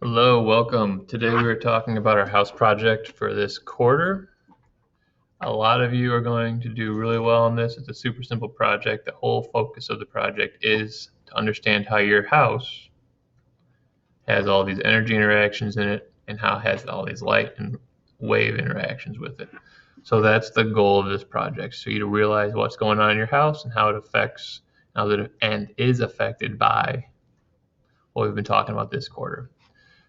Hello, welcome. Today we are talking about our house project for this quarter. A lot of you are going to do really well on this. It's a super simple project. The whole focus of the project is to understand how your house has all these energy interactions in it and how it has all these light and wave interactions with it. So that's the goal of this project. So you to realize what's going on in your house and how it affects and is affected by what we've been talking about this quarter.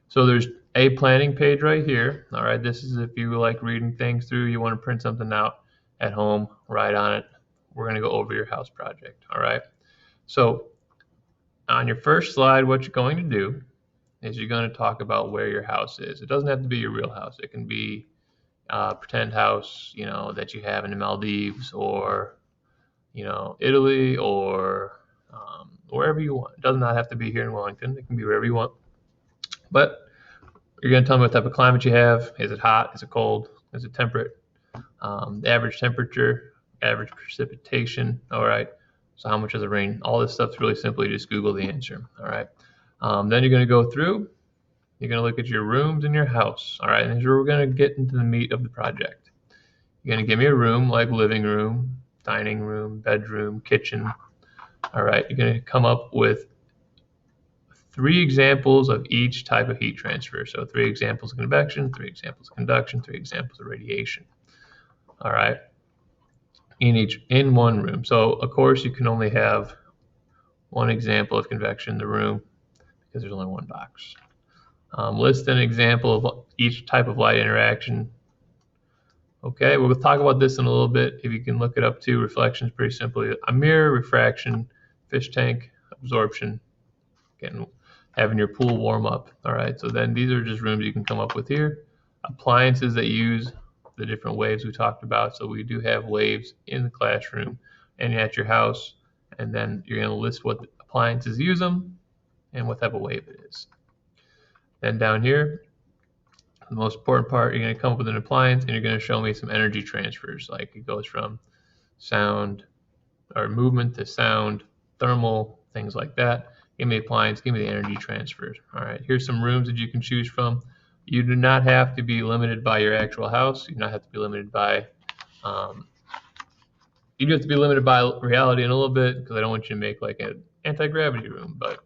So there's a planning page right here. All right, this is if you like reading things through, you want to print something out at home, write on it. We're going to go over your house project. All right. So on your first slide, what you're going to do is you're going to talk about where your house is. It doesn't have to be your real house. It can be a pretend house, that you have in the Maldives or, Italy or wherever you want. It does not have to be here in Wellington. It can be wherever you want. But you're going to tell me what type of climate you have. Is it hot? Is it cold? Is it temperate? The average temperature, average precipitation. All right. So how much does it rain? All this stuff's really simple. You just Google the answer. All right. Then you're going to go through. You're going to look at your rooms in your house. All right. And here's where we're going to get into the meat of the project. You're going to give me a room like living room, dining room, bedroom, kitchen. All right. You're going to come up with 3 examples of each type of heat transfer. So 3 examples of convection, 3 examples of conduction, 3 examples of radiation. All right, in one room. So of course you can only have 1 example of convection in the room because there's only 1 box. List an example of each type of light interaction. Okay, we'll talk about this in a little bit. If you can look it up too, reflection is pretty simple. A mirror, refraction, fish tank, absorption, getting having your pool warm up. All right, so then these are just rooms you can come up with here. Appliances that use the different waves we talked about. So we do have waves in the classroom and at your house, and then you're going to list what appliances use them and what type of wave it is. Then down here, the most important part, you're going to come up with an appliance and you're going to show me some energy transfers, like it goes from sound or movement to sound, thermal, things like that. Give me the appliance, give me the energy transfers. All right, here's some rooms that you can choose from. You do not have to be limited by your actual house. You do not have to be limited by, you do have to be limited by reality in a little bit because I don't want you to make like an anti-gravity room, but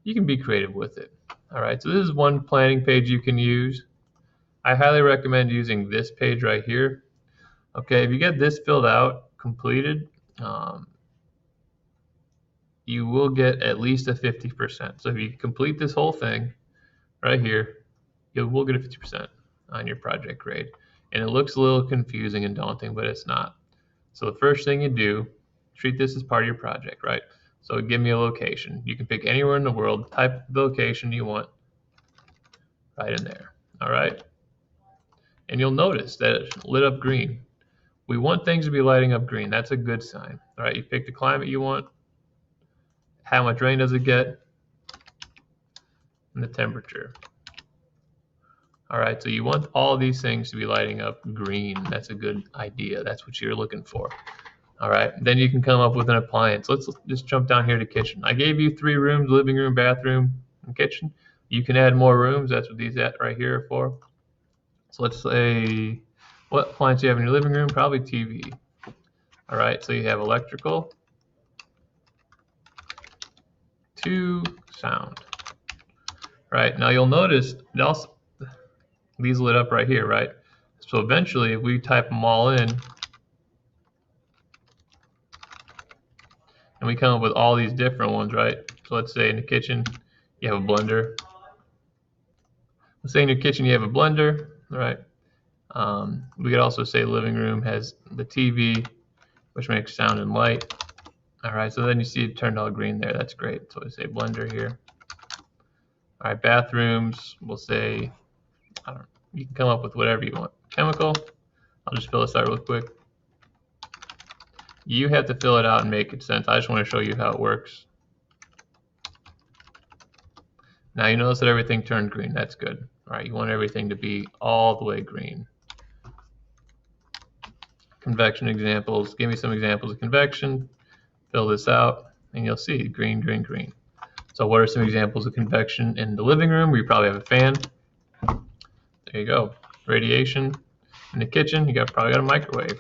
you can be creative with it. All right, so this is one planning page you can use. I highly recommend using this page right here. Okay, if you get this filled out, completed, you will get at least a 50%. So if you complete this whole thing right here, you will get a 50% on your project grade. And it looks a little confusing and daunting, but it's not. So the first thing you do, treat this as part of your project, right? So give me a location. You can pick anywhere in the world, type the location you want right in there, all right? And you'll notice that it lit up green. We want things to be lighting up green. That's a good sign, all right? You pick the climate you want. How much rain does it get? And the temperature. All right, so you want all these things to be lighting up green. That's a good idea. That's what you're looking for. All right, then you can come up with an appliance. Let's just jump down here to kitchen. I gave you 3 rooms, living room, bathroom, and kitchen. You can add more rooms. That's what these right here are for. So let's say, what appliance do you have in your living room? Probably TV. All right, so you have electrical, 2 sound. Right, now you'll notice it also, these lit up right here, right? So eventually, if we type them all in, and we come up with all these different ones, right? So let's say in the kitchen, you have a blender. Let's say in your kitchen, you have a blender, right? We could also say living room has the TV, which makes sound and light. All right, so then you see it turned all green there. That's great. So we say blender here. All right, bathrooms, we'll say, I don't know, you can come up with whatever you want. Chemical, I'll just fill this out real quick. You have to fill it out and make it sense. I just want to show you how it works. Now you notice that everything turned green. That's good. All right, you want everything to be all the way green. Convection examples. Give me some examples of convection. Fill this out, and you'll see green, green, green. So what are some examples of convection in the living room? We probably have a fan. There you go. Radiation. In the kitchen, you probably got a microwave.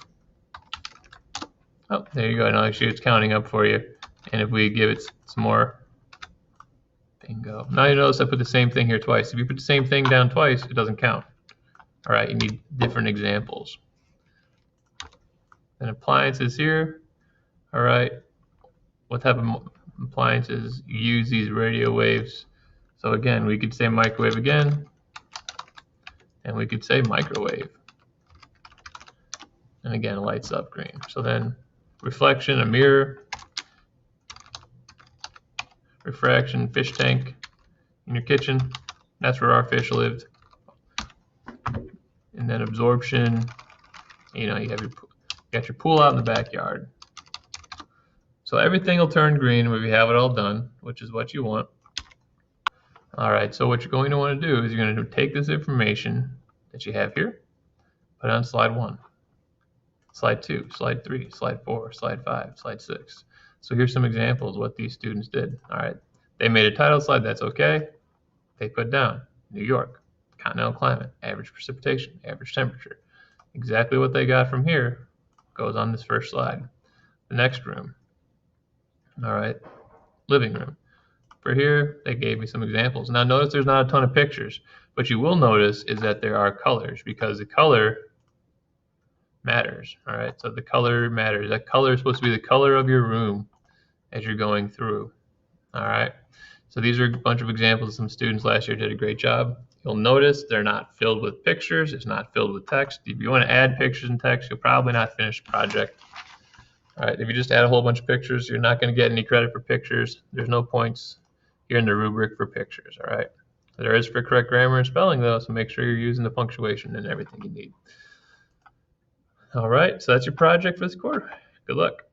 Oh, there you go. Now actually it's counting up for you. And if we give it some more, bingo. Now you notice I put the same thing here twice. If you put the same thing down twice, it doesn't count. All right, you need different examples. And appliances here. All right, what type of appliances use these radio waves? So again, we could say microwave again, and we could say microwave. And again, it lights up green. So then reflection, a mirror, refraction, fish tank in your kitchen. That's where our fish lived. And then absorption, you got your pool out in the backyard. So everything will turn green when we have it all done, which is what you want. All right, so what you're going to want to do is you're going to take this information that you have here, put it on slide 1, slide 2, slide 3, slide 4, slide 5, slide 6. So here's some examples of what these students did. All right, they made a title slide, that's okay. They put down New York, continental climate, average precipitation, average temperature. Exactly what they got from here goes on this first slide. The next room. All right, living room. For here, they gave me some examples. Now notice there's not a ton of pictures, but you will notice is that there are colors because the color matters. All right, so the color matters. That color is supposed to be the color of your room as you're going through. All right, so these are a bunch of examples. Some students last year did a great job. You'll notice they're not filled with pictures. It's not filled with text. If you want to add pictures and text, you'll probably not finish the project. All right, if you just add a whole bunch of pictures, you're not going to get any credit for pictures. There's no points here in the rubric for pictures, all right? There is for correct grammar and spelling, though, so make sure you're using the punctuation and everything you need. All right, so that's your project for this quarter. Good luck.